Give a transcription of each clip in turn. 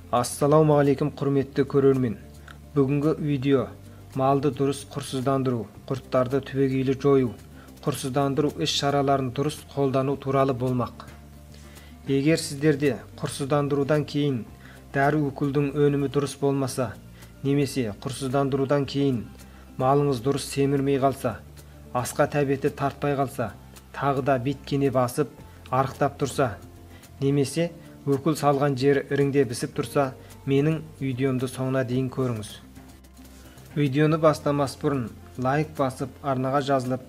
Assalamu alaikum құрметті көрермен. Бүгінгі видео малды дұрыс құрсыздандыру, құрттарды түбегейлі жою, құрсыздандыру іс-шараларын дұрыс қолдану туралы болмақ. Егер сіздерде құрсыздандырудан кейін дәрі өкілдің өнімі дұрыс болмаса, немесе құрсыздандырудан кейін малыңыз дұрыс семірмей қалса, асқа тәбеті тартпай қалса, тағы да беткене басып, арықтап тұрса, немесе өкіл салған жері іріңде бісіп тұрса, менің видеомды соңына дейін көріңіз. Видеоны бастамас бұрын лайк басып, арнаға жазылып,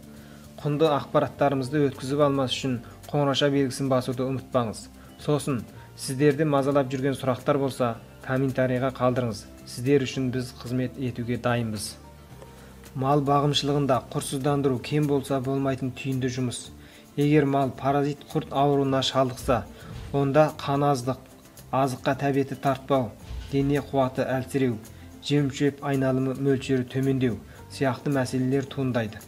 құнды ақпараттарымызды өткізіп алмас үшін қоңырауша белгісін басуды ұмытпаңыз. Сосын, сіздерді мазалап жүрген сұрақтар болса, комментарийға қалдырыңыз. Сіздер үшін біз қызмет етуге дайынбыз. Мал бағымшылығында құрсыздандыру кем болса болмайтын түйінді жұмыс. Егер мал паразит құрт ауруына шалдықса, онда қан аздық, азыққа тәбеті тартпау, дене қуаты әлсіреу, жем-шөп айналымы мөлшері төмендеу сияқты мәселелер туындайды.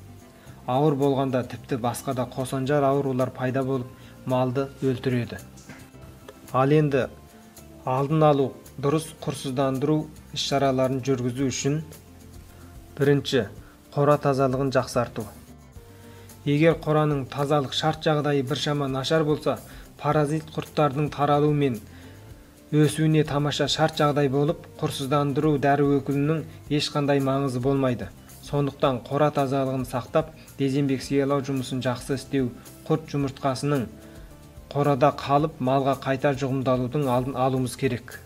Ауыр болғанда тіпті басқа да қосанжар аурулар пайда болып, малды өлтіреді. Ал енді алдын алу, дұрыс құрсыздандыру іс-шараларын жүргізу үшін: бірінші, қора тазалығын жақсарту. Егер қораның тазалық шарт жағдайы біршама нашар болса, паразит құрттардың таралуы мен өсуіне тамаша шарт жағдай болып, құрсыздандыру дәрі өкілінің ешқандай маңызы болмайды. Сондықтан қора тазалығын сақтап, дезинфекциялау жұмысын жақсы істеу, құрт жұмыртқасының қорада қалып, малға қайта жұғымдалудың алдын алуымыз керек.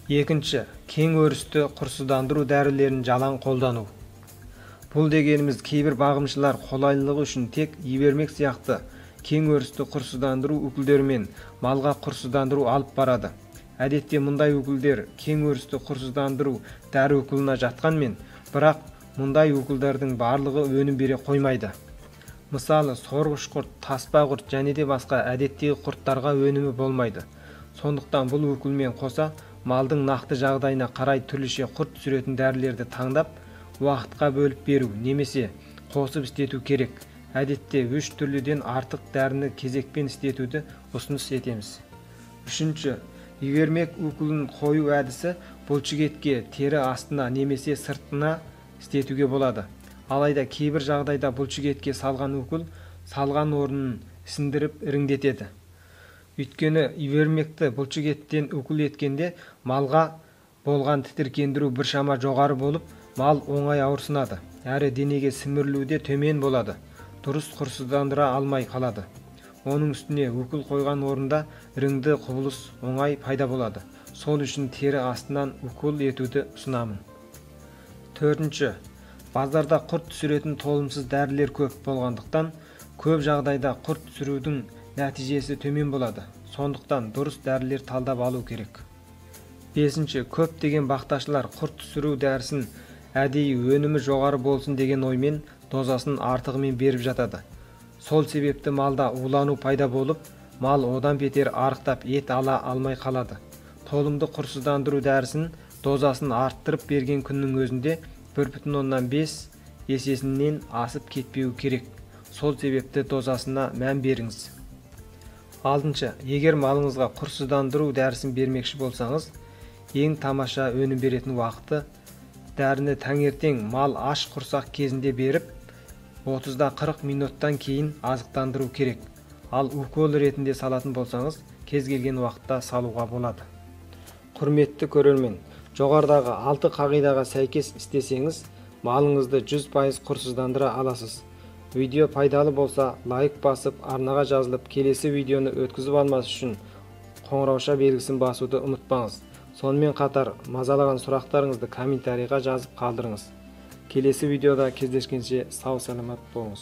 Екінші, кең өрісті құрсыздандыру дәрілерін жалаң қолдану. Бұл дегеніміз, кейбір бағымшылар қолайлылығы үшін тек ивермек сияқты кең өрісті құрсыздандыру өкілдерімен малға құрсыздандыру алып барады. Әдетте мұндай өкілдер кең өрісті құрсыздандыру дәрі өкіліне жатқанмен, бірақ мұндай өкілдердің барлығы өнім бере қоймайды. Мысалы, сорғыш құрт, таспа құрт және де басқа әдеттегі құрттарға өнімі болмайды. Сондықтан бұл өкілмен қоса малдың нақты жағдайына қарай түрліше құрт түсіретін дәрілерді таңдап, уақытқа бөліп беру немесе қосып істету керек. Әдетте 3 түрліден артық дәріні кезекпен істетуді ұсыныс етеміз. Үшінші, ивермек өкілін қою әдісі бұлшықетке тері астына немесе сыртына істетуге болады. Алайда кейбір жағдайда бұлшықетке салған өкіл салған орнын сіндіріп іріңдетеді. Өйткені ивермекті бұлшықеттен өкіл еткенде малға болған тітіркендіру біршама жоғары болып, мал оңай ауырсынады, әрі денеге сімірілуде төмен болады. Дұрыс құрсыздандыра алмай қалады. Оның үстіне өкіл қойған орында іріңді құбылыс оңай пайда болады. Сол үшін тері астынан өкіл етуді ұсынамын. Төртінші, базарда құрт түсіретін толымсыз дәрілер көп болғандықтан, көп жағдайда құрт түсірудің нәтижесі төмен болады. Сондықтан дұрыс дәрілер талдап алу керек. Бесінші, көптеген бақташылар құрт түсіру дәрісін әдейі өнімі жоғары болсын деген оймен дозасын артығымен беріп жатады. Сол себепті малда улану пайда болып, мал одан бетер арықтап ет ала алмай қалады. Толымды құрсыздандыру дәрісін дозасын арттырып берген күннің өзінде 1,5 есесінен асып кетпеу керек. Сол себепті дозасына мән беріңіз. Алтыншы, егер малыңызға құрсыздандыру дәрісін бермекші болсаңыз, ең тамаша өнім беретін уақыты дәріні таңертең мал аш құрсақ кезінде беріп, 30-40 минуттан кейін азықтандыру керек. Ал укол ретінде салатын болсаңыз, кез келген уақытта салуға болады. Құрметті көрермен, жоғарыдағы 6 қағидаға сәйкес істесеңіз, малыңызды 100% құрсыздандыра аласыз. Видео пайдалы болса, лайк басып, арнаға жазылып, келесі видеоны өткізіп алмас үшін қоңырауша белгісін басуды ұмытпаңыз. Сонымен қатар, мазалаған сұрақтарыңызды комментарийға жазып қалдырыңыз. Келесі видеода кездескенше сау саламат болыңыз.